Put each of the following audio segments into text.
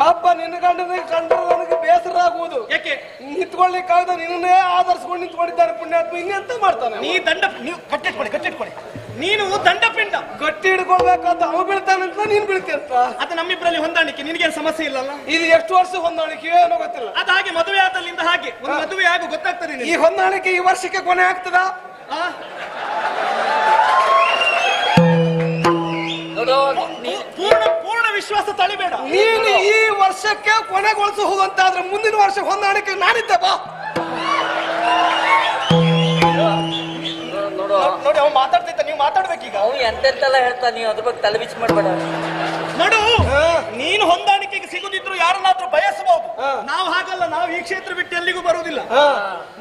ಪಾಪ ನಿನ್ನ ಗಂಡನಿಗೆ ಕಂಡ್ರೆ ನನಗೆ ಬೇಸರ ಆಗುವುದು. ಯಾಕೆ? ನಿಂತ್ಕೊಳ್ಳಿಕ್ಕಾಗದ ನಿನ್ನೇ ಆಧರಿಸ್ಕೊಂಡು ನಿಂತ್ಕೊಂಡಿದ್ದಾನೆ ಪುಣ್ಯಾತ್ಮ. ಇನ್ನೆಂತ ಮಾಡ್ತಾನೆ? ನೀ ದಂಡ ನೀವು ಕಟ್ಟಿಟ್ಕೊಳ್ಳಿ. ನೀನು ದಂಡಪಿಂಡ ಗಟ್ಟಿ ಹಿಡ್ಕೊಳ್ಬೇಕಾದ ಅವ ಬೀಳ್ತಾನಂತ ನೀನ್ ಬೀಳ್ತೀಯಂತ. ಅದು ನಮ್ಮಿಬ್ಬರಲ್ಲಿ ಹೊಂದಾಣಿಕೆ, ನಿನಗೇನು ಸಮಸ್ಯೆ ಇಲ್ಲಲ್ಲ? ಇದು ಎಷ್ಟು ವರ್ಷ ಹೊಂದಾಣಿಕೆ ಏನೋ ಗೊತ್ತಿಲ್ಲ. ಅದು ಹಾಗೆ ಮದುವೆ ಆದಲ್ಲಿಂದ ಹಾಗೆ ಒಂದು ಮದುವೆ ಆಗು ಗೊತ್ತಾಗ್ತದೆ. ಈ ಹೊಂದಾಣಿಕೆ ಈ ವರ್ಷಕ್ಕೆ ಕೊನೆ ಆಗ್ತದ? ಪೂರ್ಣ ವಿಶ್ವಾಸ ತಳಿಬೇಡ. ನೀನು ಈ ವರ್ಷಕ್ಕೆ ಕೊನೆಗೊಳಿಸಬಹುದಂತಾದ್ರೆ ಮುಂದಿನ ವರ್ಷ ಹೊಂದಾಣಿಕೆ ನಾನಿದ್ದೆ ಬಾ. ನೋಡಿ ಅವ್ ಮಾತಾಡ್ತಿದ್ದ, ನೀವು ಮಾತಾಡ್ಬೇಕೀಗ. ಅವು ಎಂತೆಂತೆಲ್ಲ ಹೇಳ್ತಾ, ನೀವು ಅದ್ರ ಬಗ್ಗೆ ತಲೆ ಬಿಚ್ಚ ಮಾಡ್ಬೇಡ. ನೋಡು, ನೀನು ಹೊಂದಾಣಿಕೆಗೆ ಸಿಗುದಿದ್ರು ಯಾರನ್ನಾದ್ರೂ ಬಯಸಬಹುದು. ನಾವು ಹಾಗಲ್ಲ, ನಾವು ಈ ಕ್ಷೇತ್ರ ಬಿಟ್ಟು ಎಲ್ಲಿಗೂ ಬರುವುದಿಲ್ಲ.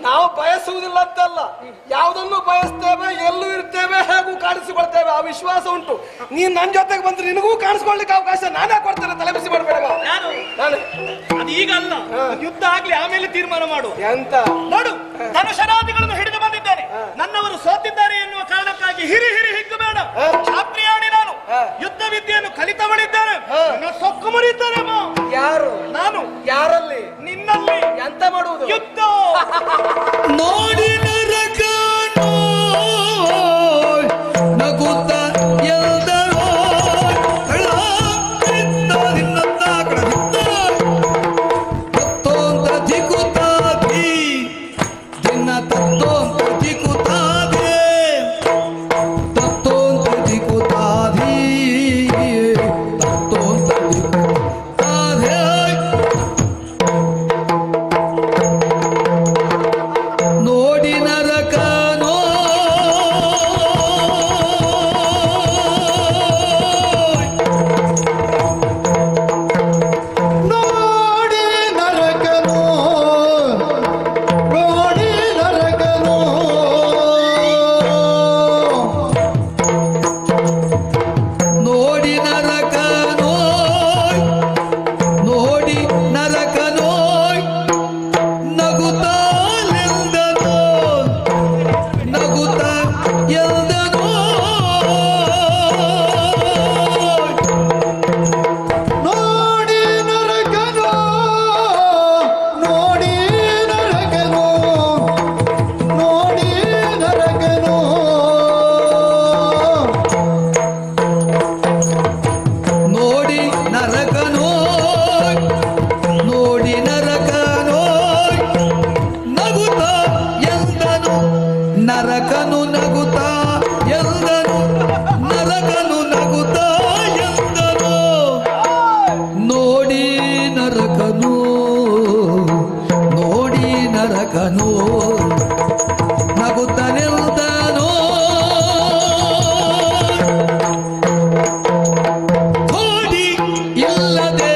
ನಾವು ಬಯಸುವುದಿಲ್ಲ ಅಂತಲ್ಲ, ಯಾವುದನ್ನು ಬಯಸ್ತೇವೆ, ಎಲ್ಲೂ ಇರ್ತೇವೆ, ಹೇಗೂ ಕಾಣಿಸಿಕೊಳ್ತೇವೆ, ಆ ವಿಶ್ವಾಸ ಉಂಟು. ನೀನ್ ನನ್ ಜೊತೆಗೆ ಬಂದ್ರೆ ನಿನಗೂ ಕಾಣಿಸ್ಕೊಳ್ಲಿಕ್ಕೆ ಅವಕಾಶ ನಾನೇ ಕೊಡ್ತೇನೆ, ತಲೆ ಬಿಸಿ ಮಾಡಬೇಡ. ಯಾರು? ಅದು ಈಗ ಅಲ್ಲ, ಯುದ್ಧ ಆಗ್ಲಿ ಆಮೇಲೆ ತೀರ್ಮಾನ ಮಾಡು. ಎಂತ? ನೋಡು, ಧನುಷರಾದಿಗಳನ್ನು ಹಿಡಿದು ಬಂದಿದ್ದೇನೆ. ನನ್ನವರು ಸೋತಿದ್ದಾರೆ ಎನ್ನುವ ಕಾರಣಕ್ಕಾಗಿ ಹಿರಿ ಹಿಗ್ಗು ಬೇಡ. ಕ್ಷಾತ್ರಿಯಾಡಿ ನಾನು ಯುದ್ಧ ವಿದ್ಯೆಯನ್ನು ಕಲಿತವಳಿದ್ದೇನೆ. ಸೊಕ್ಕು ಮುರಿಯುತ್ತಾರೆ. ಯಾರು? ನಾನು. ಯಾರಲ್ಲಿ? ನಿನ್ನಲ್ಲಿ. ಎಂತ ಮಾಡುವುದು? ಯುದ್ಧ. ನೋಡಿ ನರಕ ನಗುತ್ತ ಎಲ್ದರೋ ತತ್ತೋಂತ ದಿಕ್ಕುತ್ತಾದಿ ದಿನ ತತ್ತೋಂತ ದಿಕ್ಕುತ್ತಾದಿ ತತ್ತೋಂತ ದಿಕ್ಕುತ್ತಾದಿ ತತ್ತೋಂತ ದಿಕ್ಕುತ್ತಾದಿ ನೋಡಿ ನರಕನೋ ನೋಡಿ ನರಕನೋ ನೋಡಿ ನರಕನೋ ನೋಡಿ ನರಕನೋ ನೋಡಿ ನರಕನೋ ನಗುತ್ತಾಲೆಂದನೋ ನಗುತ್ತ ಎಲ್ದನೋ ನೋಡಿ ನರಕನೋ ನೋಡಿ ನರಕನೋ ನೋಡಿ ನರಕನೋ ನೋಡಿ ನರಕನೋ ನೋಡಿ ನರಕನೋ ನಗುತ್ತ ಎಲ್ದನು ನರಕನು ನಗುತ್ತ ಎಲ್ದನು ನರಕನು ನಗುತ್ತ ಎಲ್ದನು ನೋಡಿ ನರಕನು ನೋಡಿ ನರಕನು ನಗುತ್ತ ನಿಲ್ದನು ಕೋಡಿ ಇಲ್ಲದೆ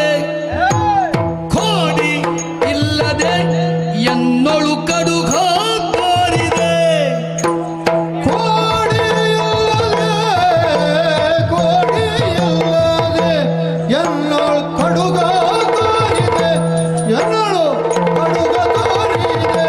ಕೋಡಿ ಇಲ್ಲದೆ ಎನ್ನೊಳು ಕಡುಗ ಕೋರಿದೆ ಕೋಡಿ ಇಲ್ಲದೆ ಎನ್ನೊಳು ಕಡುಗ ಕೋರಿದೆ ಎನ್ನೊಳು ಕಡುಗ ಕೋರಿದೆ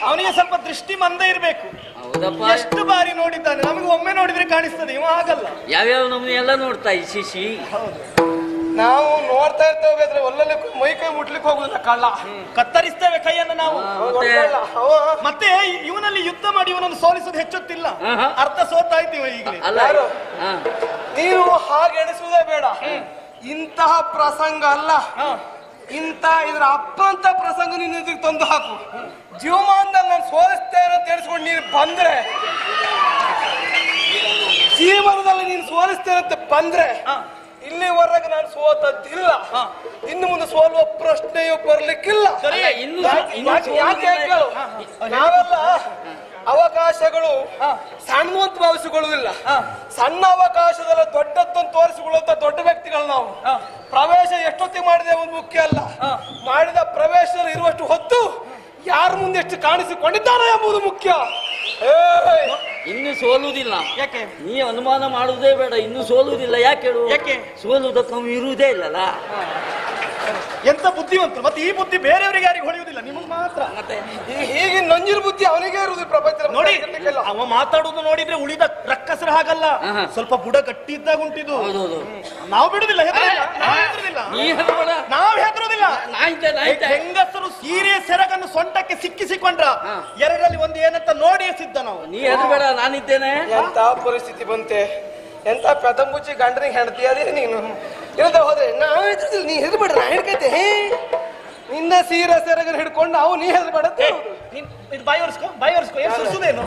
ಅವನಿಗೆ ಸ್ವಲ್ಪ ದೃಷ್ಟಿ ಮಂದ ಇರ್ಬೇಕು. ಹೌದಪ್ಪ. ಎಷ್ಟು ಬಾರಿ ನೋಡಿದ್ದಾನೆ, ನಮಗೆ ಒಮ್ಮೆ ನೋಡಿದ್ರೆ ಕಾಣಿಸ್ತದೆ, ಇವ ಆಗಲ್ಲ. ಯಾವ್ಯಾವ ನಮ್ನಿ ಎಲ್ಲ ನೋಡ್ತಾ ಈ ಶಿಶಿ. ನಾವು ನೋಡ್ತಾ ಇರ್ತೇವೆ ಆದ್ರೆ ಒಲ್ಲಲ್ಲಿ ಮೈ ಕೈ ಮುಟ್ಲಿಕ್ಕೆ ಹೋಗುದಿಲ್ಲ ಕಳ್ಳ. ಕತ್ತರಿಸ್ತೇವೆ ಕೈಯನ್ನು ನಾವು. ಮತ್ತೆ ಮತ್ತೆ ಇವನಲ್ಲಿ ಯುದ್ಧ ಮಾಡಿ ಇವನನ್ನು ಸೋಲಿಸೋದು ಹೆಚ್ಚುತ್ತಿಲ್ಲ. ಅರ್ಧ ಸೋತಾಯ್ತು ಇವ ಈಗಲೇ. ಅಲ್ಲ ನೀವು ಹಾಗೆ ಎಣಿಸುವುದೇ ಬೇಡ. ಇಂತಹ ಪ್ರಸಂಗ ಅಲ್ಲ, ಇದ್ರ ಅಪ್ಪ ಅಂತ ಪ್ರಸಂಗ ನಿನ್ನ ಎದುರಿಗೆ ತಂದು ಹಾಕು. ಜೀವಮಾನದಲ್ಲಿ ನಾನು ಸೋಲಿಸ್ತೇನೆ ಅಂತ ಹೇಳಿಸ್ಕೊಂಡು ನೀನು ಬಂದ್ರೆ, ಜೀವನದಲ್ಲಿ ನೀನು ಸೋಲಿಸ್ತೇನೆ ಅಂತ ಬಂದ್ರೆ, ಇಲ್ಲಿವರೆಗೆ ನಾನು ಸೋತದ್ದಿಲ್ಲ, ಇನ್ನು ಮುಂದೆ ಸೋಲುವ ಪ್ರಶ್ನೆಯೂ ಬರ್ಲಿಕ್ಕಿಲ್ಲ. ಯಾಕೆ ಕೇಳು, ನಾವೆಲ್ಲ ಅವಕಾಶಗಳು ಸಣ್ಣ ಅಂತ ಭಾವಿಸಿಕೊಳ್ಳುವುದಿಲ್ಲ. ಸಣ್ಣ ಅವಕಾಶದಲ್ಲ ದೊಡ್ಡದನ್ನು ತೋರಿಸಿಕೊಳ್ಳುವಂತ ದೊಡ್ಡ ವ್ಯಕ್ತಿಗಳು ನಾವು. ಪ್ರವೇಶ ಎಷ್ಟೊತ್ತಿಗೆ ಮಾಡಿದೆ ಒಂದು ಮುಖ್ಯ ಅಲ್ಲ, ಮಾಡಿದ ಪ್ರವೇಶದಲ್ಲಿ ಇರುವಷ್ಟು ಹೊತ್ತು ಯಾರ ಮುಂದೆ ಎಷ್ಟು ಕಾಣಿಸಿಕೊಂಡಿದ್ದಾರೆ ಎಂಬುದು ಮುಖ್ಯ. ಇನ್ನು ಸೋಲುವುದಿಲ್ಲ. ಯಾಕೆ? ನೀ ಅನುಮಾನ ಮಾಡುವುದೇ ಬೇಡ, ಇನ್ನು ಸೋಲುವುದಿಲ್ಲ. ಯಾಕೆ ಹೇಳು? ಯಾಕೆ? ಸೋಲುವುದಕ್ಕೆ ಇರುವುದೇ ಇಲ್ಲಲ್ಲ. ಎಂತ ಬುದ್ಧಿವಂತರು. ಮತ್ತೆ ಈ ಬುದ್ಧಿ ಬೇರೆಯವರಿಗೆ ಯಾರಿಗೆ ಹೊಳೆಯುವುದಿಲ್ಲ, ನಿಮಗೆ ಮಾತ್ರ. ಮತ್ತೆ ಹೀಗೆ ನಂಜಿನ ಬುದ್ಧಿ ಅವನಿಗೆ ಇರುವುದು ಪ್ರಪಂಚ ನೋಡಿ. ಅವ ಮಾತಾಡುವುದು ನೋಡಿದ್ರೆ ಉಳಿದ ರಕ್ಕಸರ ಹಾಗಲ್ಲ, ಸ್ವಲ್ಪ ಬುಡ ಗಟ್ಟಿ ಇದ್ದಾಗ ಉಂಟಿದು. ನಾವು ಬಿಡುದಿಲ್ಲ, ನಾವು ಹೆದರುದಿಲ್ಲ. ಹೆಂಗಸರು ಸೀರೆ ಸೆರಗನ್ನು ಸೊಂಟಕ್ಕೆ ಸಿಕ್ಕಿಸಿಕೊಂಡ್ರ ಎರಡರಲ್ಲಿ ಒಂದು ಏನಂತ ನೋಡಿ ಸಿದ್ಧ ನಾವು. ನೀ ಹೆದರ್ಬೇಡ, ನಾನಿದ್ದೇನೆ. ಎಂತ ಪರಿಸ್ಥಿತಿ ಬಂತೆ, ಎಂತ ಪೆದಂಬುಚ್ಚಿ ಗಂಡನಿಗೆ ಹೆಂಡತಿ ಅದೇ ನೀನು ಇರದ ಹೋದ್ರೆ ನಾವು ಹೆದರ್ದಿಲ್ಲ. ನೀ ಹೆದರ್ಬೇಡ, ನಾ ಹಿಡ್ಕೈತೆ. ನಿನ್ನ ಸೀರೆ ಸೆರಗನ್ನು ಹಿಡ್ಕೊಂಡು ನಾವು ನೀ ಹೆದರ್ಬೇಡ. ಬಾಯಿ ಒರ್ಸ್ಕೊ. ಏನ್ ಸುಸುದೇನು?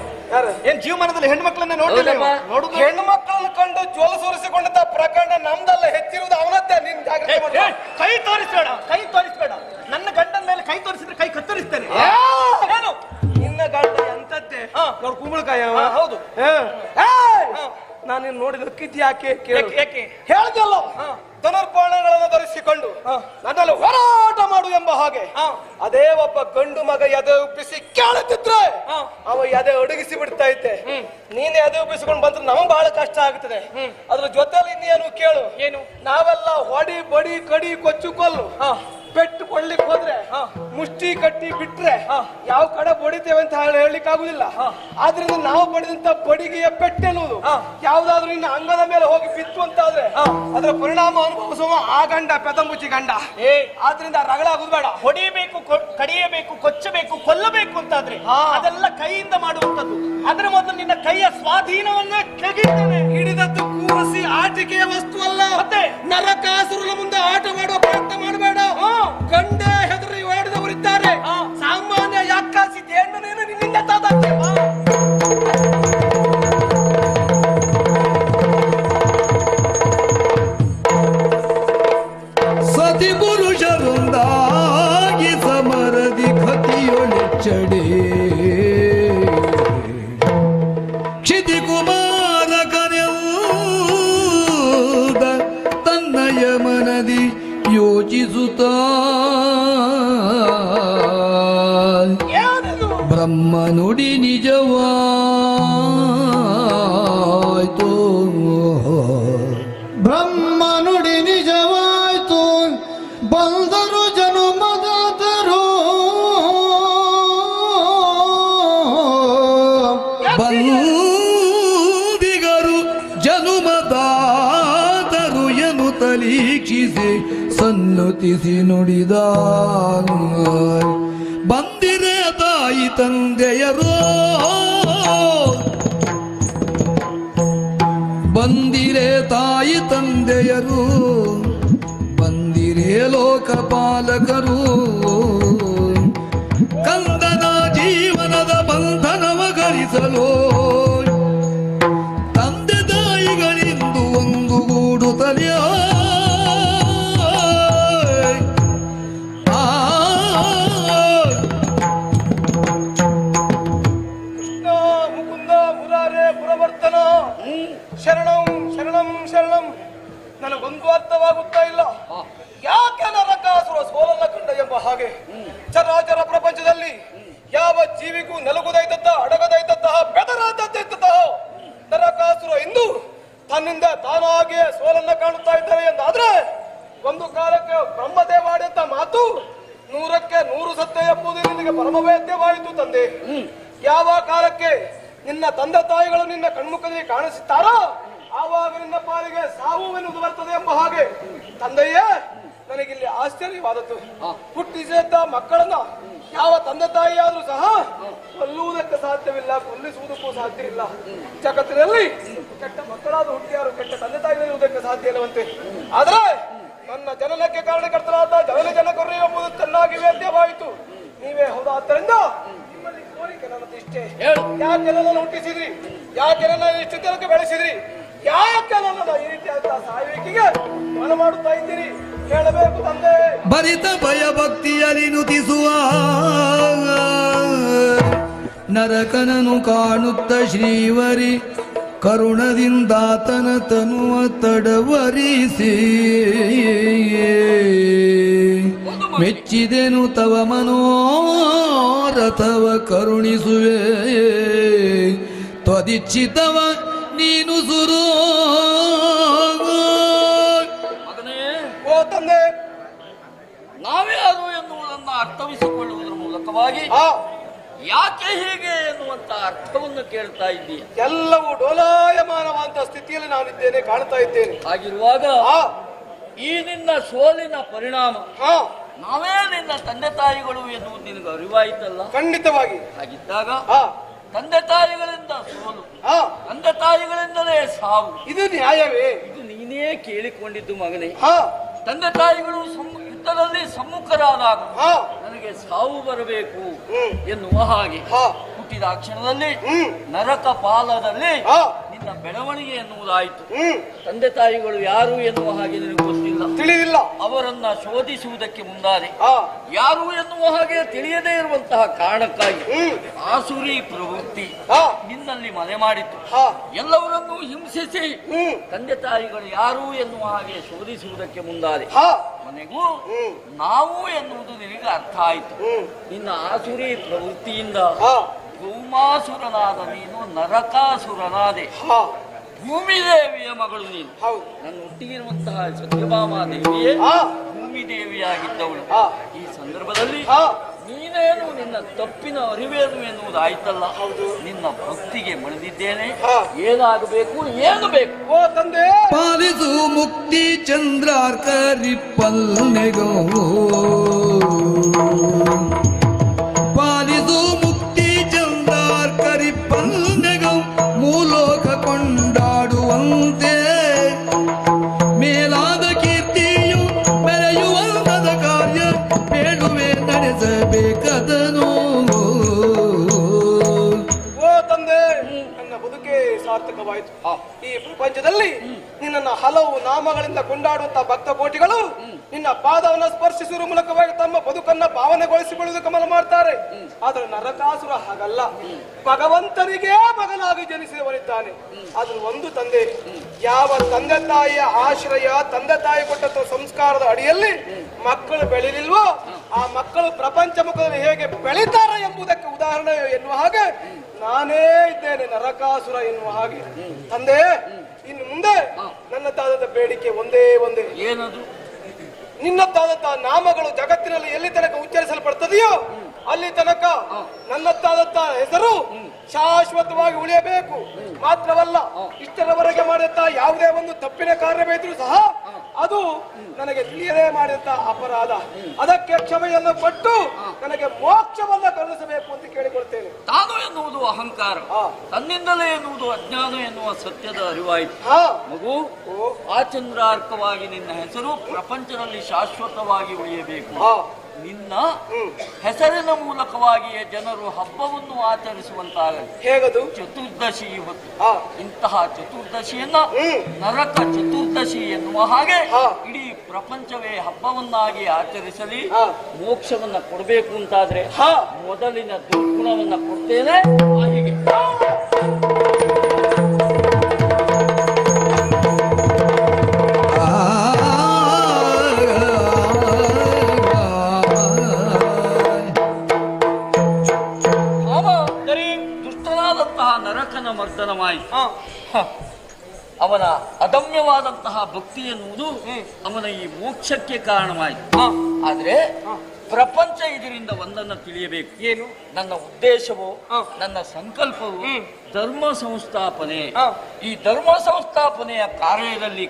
ಏನ್ ಜೀವಮಾನದಲ್ಲಿ ಹೆಣ್ಮಕ್ಳನ್ನ ನೋಡುದು? ಹೆಣ್ಣು ಮಕ್ಕಳನ್ನು ಕಂಡು ಜೋಲ ಸೋರಿಸಿಕೊಂಡಂತ ಪ್ರಕರಣ ನಮ್ದಲ್ಲ, ಹೆಚ್ಚಿರುವುದು ಅವನದ್ದೇ. ನಿನ್ ಜಾಗ್ರತೆ ಮಾಡು. ಕೈ ತೋರಿಸ್ಬೇಡ. ನನ್ನ ಗಂಡನ ಮೇಲೆ ಕೈ ತೋರಿಸಿದ್ರೆ ಕೈ ಕತ್ತರಿಸ್ತೇನೆ. ನಿನ್ನ ಗಂಡ ಎಂತದ್ದೇ ನೋಡ್ ಕುಂಬಳಕಾಯ. ಹೌದು. ನಾನು ನೋಡಿ ನಕ್ಕಿದ್ ಯಾಕೆ ಯಾಕೆ ಹೇಳ್ದಲ್ಲ, ಧನುರ್ಬಾಣಗಳನ್ನು ಧರಿಸಿಕೊಂಡು ನನ್ನಲ್ಲಿ ಹೋರಾಟ ಮಾಡು ಎಂಬ ಹಾಗೆ ಅದೇ ಒಬ್ಬ ಗಂಡು ಮಗ ಎದೆ ಉಪ್ಪಿಸಿ ಕೇಳುತ್ತಿದ್ರೆ ಅವ ಎದೆ ಅಡಗಿಸಿ ಬಿಡ್ತಾ ಇದ್ದೆ. ನೀನೆ ಎದೆ ಉಪ್ಪಿಸಿಕೊಂಡು ಬಂದ್ರೆ ನಮಗೆ ಬಹಳ ಕಷ್ಟ ಆಗುತ್ತದೆ. ಅದ್ರ ಜೊತೆಲಿ ಇನ್ನೇನು ಕೇಳು, ಏನು? ನಾವೆಲ್ಲ ಹೊಡಿ ಬಡಿ ಕಡಿ ಕೊಚ್ಚು ಕೊಲ್ಲು ಪೆಟ್ಟು ಕೊಡ್ಲಿಕ್ಕೆ ಹೋದ್ರೆ ಮುಷ್ಟಿ ಕಟ್ಟಿ ಬಿಟ್ರೆ ಯಾವ ಕಡೆ ಬಡಿತೇವೆ ಅಂತ ಹೇಳಲಿಕ್ಕೆ ಆಗುದಿಲ್ಲ. ಆದ್ರಿಂದ ನಾವು ಬಡಿದಂತ ಬಡಿಗೆಯ ಪೆಟ್ಟೆನ್ನುವುದು ಯಾವ್ದಾದ್ರು ಇನ್ನು ಅಂಗದ ಮೇಲೆ ಹೋಗಿ ಬಿತ್ತು ಅಂತಾದ್ರೆ ಅದರ ಪರಿಣಾಮ ಅನುಭವಿಸುವ ಆ ಗಂಡ ಪೆದಂಬುಚ್ಚಿ ಗಂಡ. ಆದ್ರಿಂದ ರಗಳಾಗುದು ಬೇಡ. ಹೊಡಿಬೇಕು, ಕಡಿಯಬೇಕು, ಕೊಚ್ಚಬೇಕು, ಕೊಲ್ಲಬೇಕು ಅಂತಾದ್ರೆ ಅದೆಲ್ಲ ಕೈಯಿಂದ ಮಾಡುವಂತದ್ದು. ಅದರ ಮೊದಲು ನಿನ್ನ ಕೈಯ ಸ್ವಾಧೀನವನ್ನ ತೆಗಿತೇನೆ. ಹಿಡಿದದ್ದು ಕೂರಿಸಿ ಆಟಿಕೆಯ ವಸ್ತು ಅಲ್ಲ. ಮತ್ತೆ ನರಕಾಸುರನ ಮುಂದೆ ಆಟ ಮಾಡುವ ಪ್ರಯತ್ನ ಮಾಡಬೇಡ. ಗಂಡೆ ಹೆದರಿ ಓಡಿದವರಿದ್ದಾರೆ. ಸಾಮಾನ್ಯ ಯಾಕಾಸಿದ್ದೆ ಹೆಣ್ಣು ನೀನು ನಿನ್ನಿಂದ ತಾದಾಗ್ತೇ. ಸತಿ ಪುರುಷರೊಂದಾಗಿ ಸಮರದಿ ಕತಿಯೊಳೆಚ್ಚಡೆ ಕ್ಷಿತಿ ಕುಮಾರ ಕರೆಯುವುದ ತನ್ನಯ ಮನದಿ ಯೋಚಿಸುತ್ತ ಬ್ರಹ್ಮ ನುಡಿ ನಿಜವಾಯ್ತು. ಬ್ರಹ್ಮ ನುಡಿ ನಿಜವಾಯ್ತು, ಬಂದರು ಜನುಮದಾದರು. ಬಂದಿಗರು ಜನುಮದಾದರು ಎನು ತಲೀಕ್ಷಿಸಿ ಸನ್ನತಿಸಿ ನುಡಿದ. ಬಂದಿರೆ ತಾಯಿ ತಂದೆಯರೋ, ಬಂದಿರೆ ತಾಯಿ ತಂದೆಯರು, ಬಂದಿರೆ ಲೋಕಪಾಲಕರು. ಕಂದನ ಜೀವನದ ಬಂಧನವ ಗರಿಸಲು ತಂದೆ ತಾಯಿಗಳಿಂದು ಒಂದು ಗೂಡುತ್ತಲೇ ಶರಣಂ ಶರಣಂ ಶರಣಂ. ನನಗೊಂದು ಅರ್ಥವಾಗುತ್ತಾ ಇಲ್ಲ, ಯಾಕೆ ನರಕಾಸುರ ಸೋಲನ್ನ ಕಂಡ ಎಂಬ ಹಾಗೆ ಚರಾಚರ ಪ್ರಪಂಚದಲ್ಲಿ ಯಾವ ಜೀವಿಗೂ ನಲುಗುದೈತದ್ದ ಅಡಗದೈತದ್ದ ಬೆದರ ಪಾಲಿಗೆ ಪರಮವೇದ್ಯವಾಯಿತು ತಂದೆ. ಯಾವ ಕಾಲಕ್ಕೆ ನಿನ್ನ ತಂದೆ ತಾಯಿಗಳು ನಿನ್ನ ಕಣ್ಮುಖದಲ್ಲಿ ಕಾಣಿಸುತ್ತಾರೋ ಆವಾಗ ನಿನ್ನ ಪಾಲಿಗೆ ಸಾವು ಎನ್ನುವುದು ಬರ್ತದೆ ಎಂಬ ಹಾಗೆ ತಂದೆಯೇ ನನಗಿಲ್ಲಿ ಆಶ್ಚರ್ಯವಾದದ್ದು. ಹುಟ್ಟಿಸಿದ ಮಕ್ಕಳನ್ನ ಯಾವ ತಂದೆ ತಾಯಿಯಾದ್ರೂ ಸಹ ಕೊಲ್ಲುವುದಕ್ಕೆ ಸಾಧ್ಯವಿಲ್ಲ, ಕೊಲ್ಲಿಸುವುದಕ್ಕೂ ಸಾಧ್ಯ ಇಲ್ಲ. ಜಗತ್ತಿನಲ್ಲಿ ಕೆಟ್ಟ ಮಕ್ಕಳಾದ್ರೂ ಹುಟ್ಟಿಯಾರು ಕೆಟ್ಟ ತಂದೆ ತಾಯಿ ಇರುವುದಕ್ಕೆ ಸಾಧ್ಯ ಇಲ್ಲವಂತೆ. ಆದ್ರೆ ನನ್ನ ಜನನಕ್ಕೆ ಕಾರಣಕರ್ತರಾದ ಜನಕರು ಎಂಬುದು ಚೆನ್ನಾಗಿ ವೇದ್ಯವಾಯಿತು. ನೀವೇ ಹೌದಾದ್ದರಿಂದ ನಿಮ್ಮಲ್ಲಿ ಕೋರಿಕೆ ನನ್ನದು ಇಷ್ಟೇ. ಯಾಕೆ ನನ್ನನ್ನು ಹುಟ್ಟಿಸಿದ್ರಿ? ಯಾಕೆ ನನ್ನ ಇಷ್ಟು ದಿನಕ್ಕೆ ಬೆಳೆಸಿದ್ರಿ? ಯಾಕೆ ನನ್ನನ್ನು ಈ ರೀತಿಯಾದ ಸಾಯುವಿಕೆಗೆ ಮನ ಮಾಡುತ್ತಾ ಇದ್ದೀರಿ? ಹೇಳಬೇಕು ತಂದೆ. ಭರಿತ ಭಯ ಭಕ್ತಿಯಲ್ಲಿ ನುತಿಸುವ ನರಕನನು ಕಾಣುತ್ತ ಶ್ರೀವರಿ ಕರುಣದಿಂದಾತನ ತನುವ ತಡವರಿಸಿ ಮೆಚ್ಚಿದೆನು ತವ ಮನೋರಥವ ಕರುಣಿಸುವೆ ತ್ವದಿಚ್ಛಿತವ ನೀನು ಸುರು. ಮಗನೇ, ಓ ತಂದೆ, ನಾವೇ ಅದು ಎನ್ನುವುದನ್ನು ಅರ್ಥವಿಸಿಕೊಳ್ಳುವುದರ ಮೂಲಕವಾಗಿ ಯಾಕೆ ಹೀಗೆ ಎನ್ನುವಂತ ಅರ್ಥವನ್ನು ಕೇಳ್ತಾ ಇದ್ದೀಯ. ಎಲ್ಲವೂ ಡೋಲಾಯಮಾನವಾದಂತಹ ಸ್ಥಿತಿಯಲ್ಲಿ ನಾನಿದ್ದೇನೆ, ಕಾಣ್ತಾ ಇದ್ದೇನೆ. ಹಾಗಿರುವಾಗ ಈ ನಿನ್ನ ಸೋಲಿನ ಪರಿಣಾಮ ನಾವೇ ನಿನ್ನ ತಂದೆ ತಾಯಿಗಳು ಎನ್ನುವುದು ನಿನಗೆ ಅರಿವಾಯಿತಲ್ಲ? ಖಂಡಿತವಾಗಿ. ಹಾಗಿದ್ದಾಗ ತಂದೆ ತಾಯಿಗಳಿಂದ ಸೋಲು, ತಂದೆ ತಾಯಿಗಳಿಂದಲೇ ಸಾವು, ಇದು ನ್ಯಾಯವೇ? ಇದು ನೀನೇ ಕೇಳಿಕೊಂಡಿದ್ದು ಮಗನೇ. ತಂದೆ ತಾಯಿಗಳು ಯುದ್ಧದಲ್ಲಿ ಸಮ್ಮುಖರಾದಾಗ ನನಗೆ ಸಾವು ಬರಬೇಕು ಎನ್ನುವ ಹಾಗೆ ಹುಟ್ಟಿದ ಕ್ಷಣದಲ್ಲಿ ನರಕ ಪಾಲದಲ್ಲಿ ನಿನ್ನ ಬೆಳವಣಿಗೆ ಎನ್ನುವುದಾಯಿತು. ತಂದೆ ತಾಯಿಗಳು ಯಾರು ಎನ್ನುವ ಹಾಗೆ ನಿನಗೆ ಗೊತ್ತಿಲ್ಲ, ತಿಳಿದಿಲ್ಲ. ಅವರನ್ನ ಶೋಧಿಸುವುದಕ್ಕೆ ಮುಂದಾದೆ. ಯಾರು ಎನ್ನುವ ಹಾಗೆ ತಿಳಿಯದೇ ಇರುವಂತಹ ಕಾರಣಕ್ಕಾಗಿ ಆಸುರಿ ಪ್ರವೃತ್ತಿ ನಿನ್ನಲ್ಲಿ ಮನೆ ಮಾಡಿತು. ಎಲ್ಲವರನ್ನೂ ಹಿಂಸಿಸಿ ತಂದೆ ತಾಯಿಗಳು ಯಾರು ಎನ್ನುವ ಹಾಗೆ ಶೋಧಿಸುವುದಕ್ಕೆ ಮುಂದಾದೆ. ಮನೆಗೂ ನಾವು ಎನ್ನುವುದು ನಿನಗೆ ಅರ್ಥ ಆಯಿತು. ನಿನ್ನ ಆಸುರಿ ಪ್ರವೃತ್ತಿಯಿಂದ ಭೂಮಾಸುರನಾದ ನೀನು ನರಕಾಸುರನಾದೆ. ಭೂಮಿ ದೇವಿಯ ಮಗಳು ನೀನು. ನನ್ನ ಒಟ್ಟಿಗಿರುವಂತಹ ಸತ್ಯಭಾಮಾ ದೇವಿಯೇ ಭೂಮಿ ದೇವಿಯಾಗಿದ್ದವಳು. ಈ ಸಂದರ್ಭದಲ್ಲಿ ನೀನೇನು ನಿನ್ನ ತಪ್ಪಿನ ಅರಿವೇನು ಎನ್ನುವುದಾಯ್ತಲ್ಲ. ನಿನ್ನ ಭಕ್ತಿಗೆ ಮಣಿದಿದ್ದೇನೆ. ಏನಾಗಬೇಕು, ಏನು ಬೇಕು? ಓ ತಂದೆ, ಪಾಲಿಸು ಮುಕ್ತಿ ಚಂದ್ರಾರ್ಕರಿಪ್ಪಲ್ನೆಗೋ, ಪಾಲಿಸು ಮುಕ್ತಿ ಚಂದ್ರಾರ್ಕರಿಪ್ಪಲ್ನೆಗೋ, ಮೂಲೋಕ ಕೊಂಡಾಡುವಂತೆ ಮೇಲಾದ ಕೀರ್ತಿಯು ಬೆಳೆಯುವಂತದ ಕಾರ್ಯ ಬೇಡುವೆ ನಡೆಸಬೇಕದನು. ಓ ತಂದೆ, ನನ್ನ ಬದುಕೆ ಸಾರ್ಥಕವಾಯಿತು. ಈ ಪ್ರಪಂಚದಲ್ಲಿ ನಿನ್ನನ್ನು ಹಲವು ನಾಮಗಳಿಂದ ಕೊಂಡಾಡುವಂತ ಭಕ್ತ ಕೋಟಿಗಳು ನಿನ್ನ ಪಾದವನ್ನು ಸ್ಪರ್ಶಿಸುವ ಮೂಲಕವಾಗಿ ತಮ್ಮ ಬದುಕನ್ನ ಭಾವನೆಗೊಳಿಸಿಕೊಳ್ಳುವುದಕ್ಕೆ ಮನ ಮಾಡ್ತಾರೆ. ಆದರೆ ನರಕಾಸುರ ಹಾಗಲ್ಲ. ಭಗವಂತನಿಗೆ ಮಗನಾಗಿ ಜನಿಸಿದವನಿದ್ದಾನೆ. ಆದ್ರೂ ಒಂದು ತಂದೆ, ಯಾವ ತಂದೆ ತಾಯಿಯ ಆಶ್ರಯ, ತಂದೆ ತಾಯಿ ಕೊಟ್ಟ ಸಂಸ್ಕಾರದ ಅಡಿಯಲ್ಲಿ ಮಕ್ಕಳು ಬೆಳಿಲಿಲ್ವೋ ಆ ಮಕ್ಕಳು ಪ್ರಪಂಚ ಮುಖದಲ್ಲಿ ಹೇಗೆ ಬೆಳೀತಾರೆ ಎಂಬುದಕ್ಕೆ ಉದಾಹರಣೆ ಎನ್ನುವ ಹಾಗೆ ನಾನೇ ಇದ್ದೇನೆ, ನರಕಾಸುರ ಎನ್ನುವ ಹಾಗೆ. ತಂದೆ, ಇನ್ನು ಮುಂದೆ ನನ್ನದಾದ ಬೇಡಿಕೆ ಒಂದೇ ಒಂದೇ. ಏನದು? ನಿನ್ನದ್ದಾದಂತಹ ನಾಮಗಳು ಜಗತ್ತಿನಲ್ಲಿ ಎಲ್ಲಿ ತನಕ ಉಚ್ಚರಿಸಲ್ಪಡ್ತದೆಯೋ ಅಲ್ಲಿ ತನಕ ನನ್ನದ್ದಾದಂತಹ ಹೆಸರು ಶಾಶ್ವತವಾಗಿ ಉಳಿಯಬೇಕು. ಮಾತ್ರವಲ್ಲ, ಇಷ್ಟರವರೆಗೆ ಮಾಡಿದಂತಹ ಯಾವುದೇ ಒಂದು ತಪ್ಪಿನ ಕಾರ್ಯವಿದ್ರೂ ಸಹ ಅದು ನನಗೆ ತಿಳಿಯದೇ ಮಾಡಿದಂತ ಅಪರಾಧ. ಅದಕ್ಕೆ ಕ್ಷಮೆಯನ್ನು ಕೊಟ್ಟು ನನಗೆ ಮೋಕ್ಷವನ್ನ ಕರುಣಿಸಬೇಕು ಅಂತ ಕೇಳಿಕೊಳ್ತೇನೆ. ತಾನು ಎನ್ನುವುದು ಅಹಂಕಾರ, ತನ್ನಿಂದಲೇ ಎನ್ನುವುದು ಅಜ್ಞಾನ ಎನ್ನುವ ಸತ್ಯದ ಅರಿವಾಯಿತು. ಮಗು, ಆಚಂದ್ರಾರ್ಕವಾಗಿ ನಿನ್ನ ಹೆಸರು ಪ್ರಪಂಚದಲ್ಲಿ ಶಾಶ್ವತವಾಗಿ ಉಳಿಯಬೇಕು. ನಿನ್ನ ಹೆಸರಿನ ಮೂಲಕವಾಗಿಯೇ ಜನರು ಹಬ್ಬವನ್ನು ಆಚರಿಸುವಂತಾಗಲಿ. ಹೇಗದು? ಚತುರ್ದಶಿ ಹೊತ್ತು ಇಂತಹ ಚತುರ್ದಶಿಯನ್ನ ನರಕ ಚತುರ್ದಶಿ ಎನ್ನುವ ಹಾಗೆ ಇಡೀ ಪ್ರಪಂಚವೇ ಹಬ್ಬವನ್ನಾಗಿ ಆಚರಿಸಲಿ. ಮೋಕ್ಷವನ್ನ ಕೊಡಬೇಕು ಅಂತಾದ್ರೆ ಮೊದಲಿನ ದುರ್ಗುಣವನ್ನ ಕೊಡ್ತೇನೆ. ಹೀಗೆ ನರಕನ ಮರ್ದನವಾಯಿತು. ಅವನ ಅದಮ್ಯವಾದಂತಹ ಭಕ್ತಿ ಎನ್ನುವುದು ಅವನ ಈ ಮೋಕ್ಷಕ್ಕೆ ಕಾರಣವಾಯಿತು. ಆದ್ರೆ ಪ್ರಪಂಚ ಇದರಿಂದ ಒಂದನ್ನು ತಿಳಿಯಬೇಕು. ಏನು? ನನ್ನ ಉದ್ದೇಶವು ಹ. ನನ್ನ ಸಂಕಲ್ಪವು ಹ್ಮ್. ಧರ್ಮ ಸಂಸ್ಥಾಪನೆ. ಹ. ಈ ಧರ್ಮ ಸಂಸ್ಥಾಪನೆಯ ಕಾರಣದಲ್ಲಿ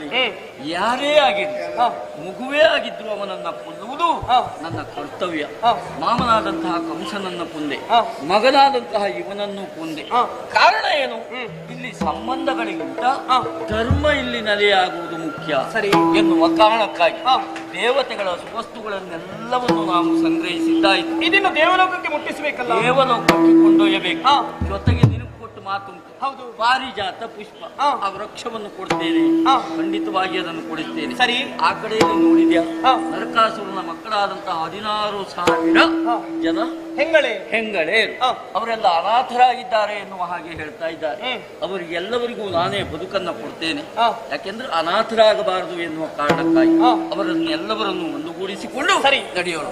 ಹ್ಮ್. ಯಾರೇ ಆಗಿರಲಿ, ಹ. ಮಗುವೇ ಆಗಿದ್ರು ಅವನನ್ನ ಕೊಲ್ಲುವುದು ಹ. ನನ್ನ ಕರ್ತವ್ಯ. ಹ. ಮಾಮನಾದಂತಹ ಕಂಸನನ್ನ ಕೊಂದೆ, ಹ. ಮಗನಾದಂತಹ ಇವನನ್ನು ಕೊಂದೆ. ಹ. ಕಾರಣ ಏನು? ಹ್ಮ್. ಇಲ್ಲಿ ಸಂಬಂಧಗಳಿಗಿಂತ ಹ. ಧರ್ಮ ಇಲ್ಲಿ ನೆಲೆಯಾಗುವುದು ಮುಖ್ಯ ಸರಿ. ಎನ್ನುವ ಕಾರಣಕ್ಕಾಗಿ ಹ. ದೇವತೆಗಳ ವಸ್ತುಗಳನ್ನೆಲ್ಲವನ್ನು ನಾವು ಸಂಗ್ರಹಿಸಿದ್ದಾಯಿತು. ಇದನ್ನು ದೇವಲೋಕಕ್ಕೆ ಮುಟ್ಟಿಸಬೇಕಲ್ಲ. ದೇವಲೋಕಕ್ಕೆ ಕೊಂಡೊಯ್ಯಬೇಕು. ಹ. ಜೊತೆಗೆ ನಿನಗೆ ಕೊಟ್ಟು ಮಾತುಂಟು. ಹೌದು. ಪಾರಿಜಾತ ಪುಷ್ಪ, ಹ. ಆ ವೃಕ್ಷವನ್ನು ಕೊಡ್ತೇನೆ, ಹ. ಖಂಡಿತವಾಗಿ ಅದನ್ನು ಕೊಡಿಸ್ತೇನೆ. ಸರಿ. ಆ ಕಡೆ ನೋಡಿದ್ಯಾ, ಹ. ನರಕಾಸುರನ ಮಕ್ಕಳಾದಂತಹ 16,000 ಹ. ಜನ ಹೆಂಗಳೆ ಹೆಂಗಳೆ ಹ. ಅವರೆಲ್ಲ ಅನಾಥರಾಗಿದ್ದಾರೆ ಎನ್ನುವ ಹಾಗೆ ಹೇಳ್ತಾ ಇದ್ದಾರೆ. ಹ್ಮ್. ಅವರಿಗೆಲ್ಲವರಿಗೂ ನಾನೇ ಬದುಕನ್ನ ಕೊಡ್ತೇನೆ. ಹ. ಯಾಕೆಂದ್ರೆ ಅನಾಥರಾಗಬಾರದು ಎನ್ನುವ ಕಾರಣಕ್ಕಾಗಿ ಹ. ಅವರನ್ನೆಲ್ಲವರನ್ನು ಒಂದುಗೂಡಿಸಿಕೊಂಡು ಸರಿ. ನಡೆಯೋಣ.